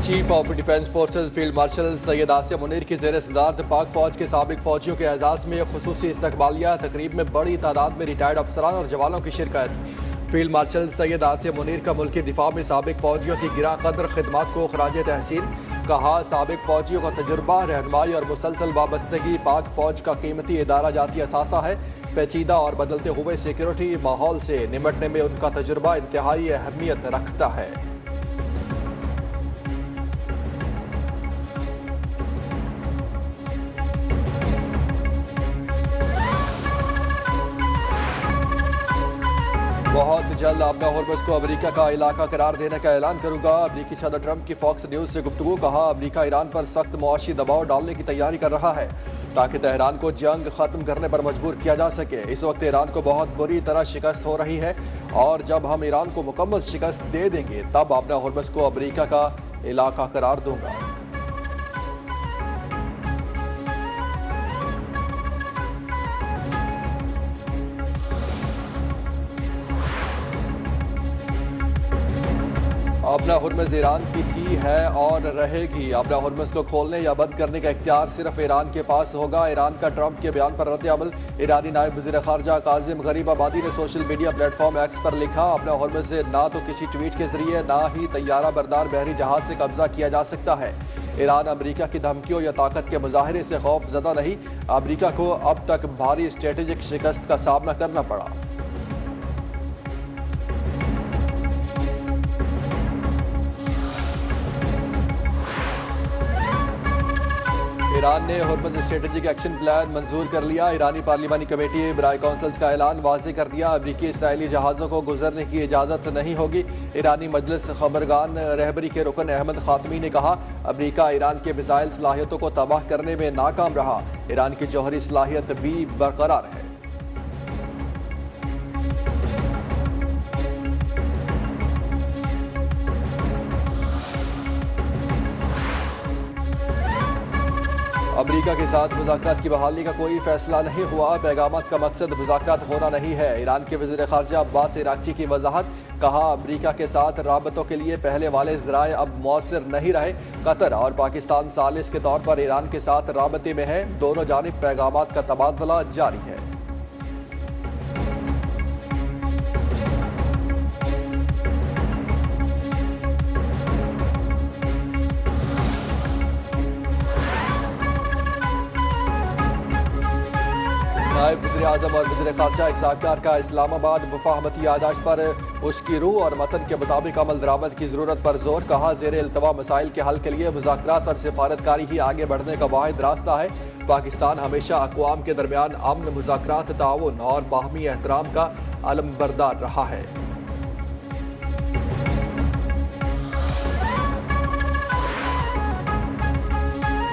Chief of defence forces field marshal Syed Asim Munir की ज़ेर सदारत पाक फौज के साबिक फौजियों के एजाज़ में खुसूसी इस्तकबालिया तकरीब में बड़ी तादाद में रिटायर्ड अफसरान और जवानों की शिरकत। फील्ड मार्शल सैयद आसिम मुनीर का मुल्की दिफा में साबिक फौजियों की गिरा कदर खिदमत को खराज तहसीन कहा। साबिक फौजियों का तजुर्बा, रहनुमाई और मुसलसल वाबस्तगी पाक फौज का कीमती इदारा जाती असासा है। पेचीदा और बदलते हुए सिक्योरिटी माहौल से निमटने में उनका तजुर्बा इंतहाई अहमियत रखता है। बहुत जल्द आपना हॉर्मस को अमेरिका का इलाका करार देने का ऐलान करूंगा। अमेरिकी सदर ट्रंप की फॉक्स न्यूज से गुफ्तगू। कहा, अमेरिका ईरान पर सख्त मुआशी दबाव डालने की तैयारी कर रहा है ताकि तेहरान को जंग खत्म करने पर मजबूर किया जा सके। इस वक्त ईरान को बहुत बुरी तरह शिकस्त हो रही है और जब हम ईरान को मुकम्मल शिकस्त दे देंगे तब अपना हॉर्मस को अमेरिका का इलाका करार दूंगा। अपना हुर्मस ईरान की थी, है और रहेगी। अपना हुर्मस को खोलने या बंद करने का इख्तियार सिर्फ ईरान के पास होगा। ईरान का ट्रंप के बयान पर रद्द अमल। ईरानी नायब वज़ीर ख़ारजा काज़िम गरीब आबादी ने सोशल मीडिया प्लेटफॉर्म एक्स पर लिखा, अपना हुर्मस से ना तो किसी ट्वीट के जरिए ना ही तैयारा बरदार बहरी जहाज से कब्जा किया जा सकता है। ईरान अमेरिका की धमकियों या ताकत के मुजाहरे से खौफ ज़दा नहीं। अमेरिका को अब तक भारी स्ट्रेटेजिक शिकस्त का सामना करना पड़ा। ईरान ने हुर्मस स्ट्रेटेजिक एक्शन प्लान मंजूर कर लिया। ईरानी पार्लिमानी कमेटी बराए कौंसल्स का ऐलान वाज़ेह कर दिया। अमरीकी इसराइली जहाज़ों को गुजरने की इजाज़त नहीं होगी। ईरानी मजलिस खबरगान रहबरी के रुकन अहमद खातमी ने कहा, अमरीका ईरान के मिसाइल सलाहियतों को तबाह करने में नाकाम रहा। ईरान की जौहरी सलाहियत भी बरकरार है। अमरीका के साथ मुज़ाकरात की बहाली का कोई फैसला नहीं हुआ। पैगामात का मकसद मुज़ाकरात होना नहीं है। ईरान के वज़ीर ख़ारजा अब्बास इराक़ची की वजाहत। कहा, अमरीका के साथ राबतों के लिए पहले वाले ज़राए अब मौसर नहीं रहे। कतर और पाकिस्तान सालिस के तौर पर ईरान के साथ राबते में है। दोनों जानिब पैगामात का तबादला जारी है। नायब वज़ीर आज़म और वज़ीर ख़ारजा इसहाक़ डार का इस्लामाबाद मुफ़ाहमती यादाश्त पर उसकी रूह और मतन के मुताबिक अमल दरामद की ज़रूरत पर जोर। कहा, ज़ेरे इल्तवा मसाइल के हल के लिए मुज़ाकरात और सिफारतकारी ही आगे बढ़ने का वाहिद रास्ता है। पाकिस्तान हमेशा अक़वाम के दरमियान अमन, मुज़ाकरात, ताउन और बाहमी एहतराम का अलमबरदार रहा है।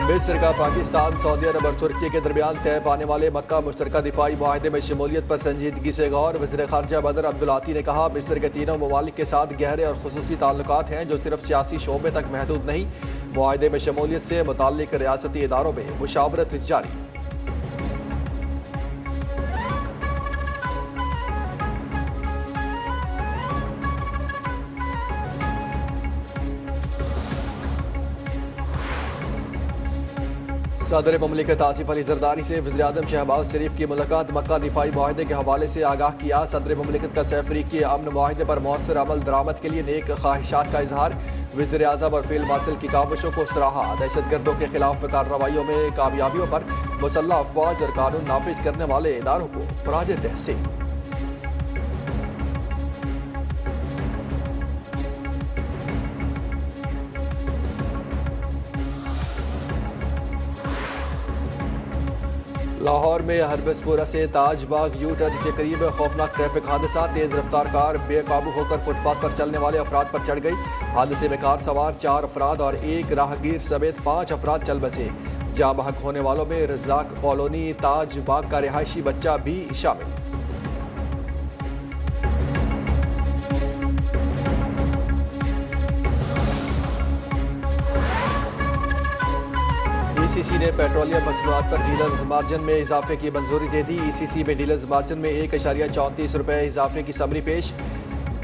मिस्र का पाकिस्तान, सऊदी अरब और तुर्की के दरमियान तय पाने वाले मक्का मुश्तरका दिफाई मुआहदे में शमूलियत पर संजीदगी से गौर। वज़ीर ख़ारजा बदर अब्दुलाती ने कहा, मिस्र के तीनों ममालिक के साथ गहरे और खुसूसी ताल्लुकात हैं जो सिर्फ सियासी शोबे तक महदूद नहीं। मुआहदे में शमूलियत से मुताल्लिक रियासती इदारों में मुशावरत जारी। सदर ममलिकत आसिफ अली जरदारी से वज़ीर-ए-आज़म शहबाज शरीफ की मुलाकात। मक्का दिफाई मुआहदे के हवाले से आगाह किया। सदर ममलिकत का सैफरीकी अमन मुआहदे पर मौसर अमल दरामद के लिए नेक ख्वाहिशात का इजहार। वज़ीर-ए-आज़म और फील्ड मार्शल की काविशों को सराहा। दहशतगर्दों के खिलाफ कार्रवाइयों में कामयाबियों पर मुसल्लह अफवाज और कानून नाफिज करने वाले इदारों को खराज तहसीन। लाहौर में हरबसपुरा से ताजबाग यू टर्न के करीब खौफनाक ट्रैफिक हादसा। तेज रफ्तार कार बेकाबू होकर फुटपाथ पर चलने वाले अफराद पर चढ़ गई। हादसे में कार सवार 4 अफराद और एक राहगीर समेत 5 अफराद चल बसे। जाँ बहक होने वालों में रज़ाक कॉलोनी ताजबाग का रिहायशी बच्चा भी शामिल। ईसीसी ने पेट्रोलियम मसनूआत पर डीलर्स मार्जिन में इजाफे की मंजूरी दे दी। ईसीसी में डीलर्स मार्जिन में 1.34 रुपये इजाफे की समरी पेश।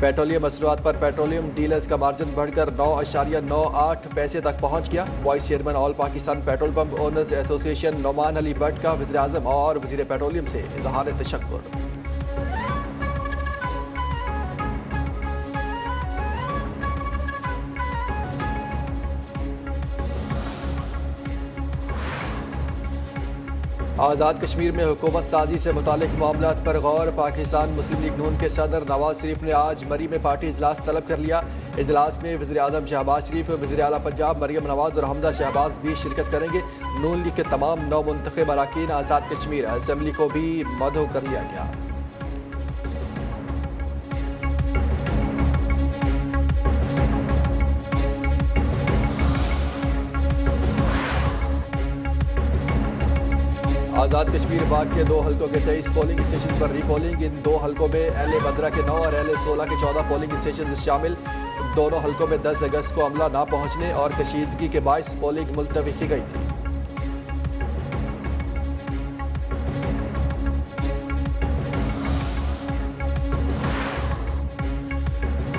पेट्रोलियम मसनूआत पर पेट्रोलियम डीलर्स का मार्जिन बढ़कर 9.98 पैसे तक पहुंच गया। Vice chairman all Pakistan petrol pump owners association Noman Ali Bhatt का वज़ीर आज़म और वज़ीर पेट्रोलियम से इज़हार तशक्कुर। आज़ाद कश्मीर में हुकूमत साजी से मुतालिक मामलात पर गौर। पाकिस्तान मुस्लिम लीग नून के सदर नवाज शरीफ ने आज मरी में पार्टी इजलास तलब कर लिया। इजलास में वज़ीर आज़म शहबाज शरीफ, वज़ीर आला पंजाब मरियम नवाज और हमजा शहबाज भी शिरकत करेंगे। नून लीग के तमाम नौ मुंतखब अरकान आज़ाद कश्मीर असम्बली को भी मदऊ कर लिया गया। आज़ाद कश्मीर बाग के 2 हलकों के 23 पोलिंग स्टेशन पर रीपोलिंग। इन 2 हलकों में LA-15 के 9 और LA-16 के 14 पोलिंग स्टेशन शामिल। दोनों हलकों में 10 अगस्त को अमला ना पहुंचने और कशीदगी के बायस पोलिंग मुलतवी की गई थी।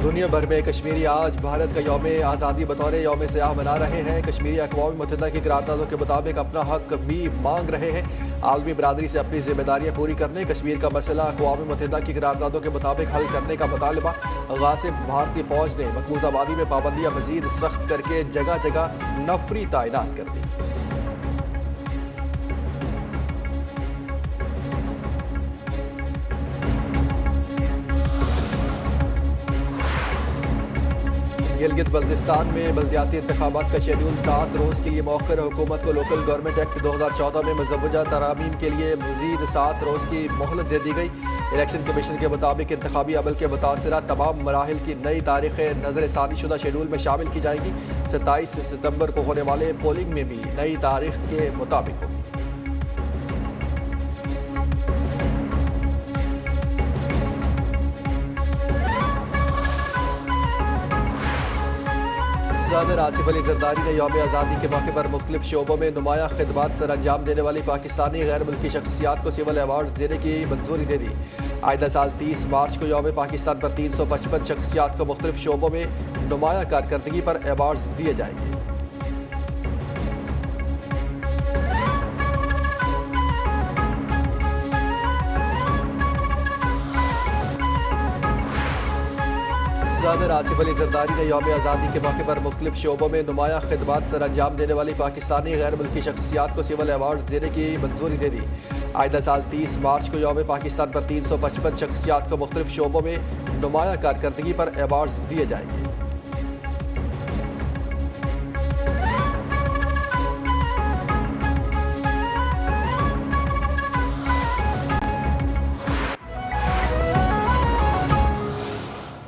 दुनिया भर में कश्मीरी आज भारत का यौम आज़ादी बतौर यौम सयाह मना रहे हैं। कश्मीरी अक़वाम मुत्तहिदा की करारदादों के मुताबिक अपना हक भी मांग रहे हैं। आलमी बरादरी से अपनी जिम्मेदारियाँ पूरी करने, कश्मीर का मसला अक़वाम मुत्तहिदा की करारदादों के मुताबिक हल करने का मुतालबा। गासिब भारतीय फ़ौज ने मकबूजा आबादी में पाबंदियाँ मज़ीद सख्त करके जगह जगह नफरी तैनात कर दी। गिलगित बल्तिस्तान में बल्दियाती इंतखाबात का शेड्यूल 7 रोज़ के लिए मौखर। हुकूमत को लोकल गवर्नमेंट एक्ट 2014 में मजवजा तरामीम के लिए मज़ीद 7 रोज़ की मोहलत दे दी गई। इलेक्शन कमीशन के मुताबिक इंतखाबी अमल के मुतासरा तमाम मराहिल की नई तारीखें नज़र सानी शुदा शेड्यूल में शामिल की जाएंगी। 27 सितम्बर को होने वाले पोलिंग में भी नई तारीख के मुताबिक होगी। सदर आसिफ अली जरदारी ने यौम आज़ादी के मौके पर मुख्तलिफ शोबों में नुमाया खिदमात सर अंजाम देने वाली पाकिस्तानी गैर मुल्की शख्सियात को सिविल अवार्ड देने की मंजूरी दे दी। आइंदा साल 30 मार्च को यौम पाकिस्तान पर 355 शख्सियात को मुख्तलिफ शोबों में नुमाया कारकर्दगी पर अवार्ड दिए जाएंगे। सदर आसिफ अली जरदारी ने यौम आज़ादी के मौके पर मुख्तलिफ शोबों में नुमाया खिदमात सर अंजाम देने वाली पाकिस्तानी गैर मुल्की शख्सियात को सिविल अवार्ड देने की मंजूरी दे दी। आइंदा साल 30 मार्च को यौम पाकिस्तान पर 355 शख्सियात को मुख्तलिफ शोबों में नुमाया कारकर्दगी पर अवार्ड दिए जाएंगे।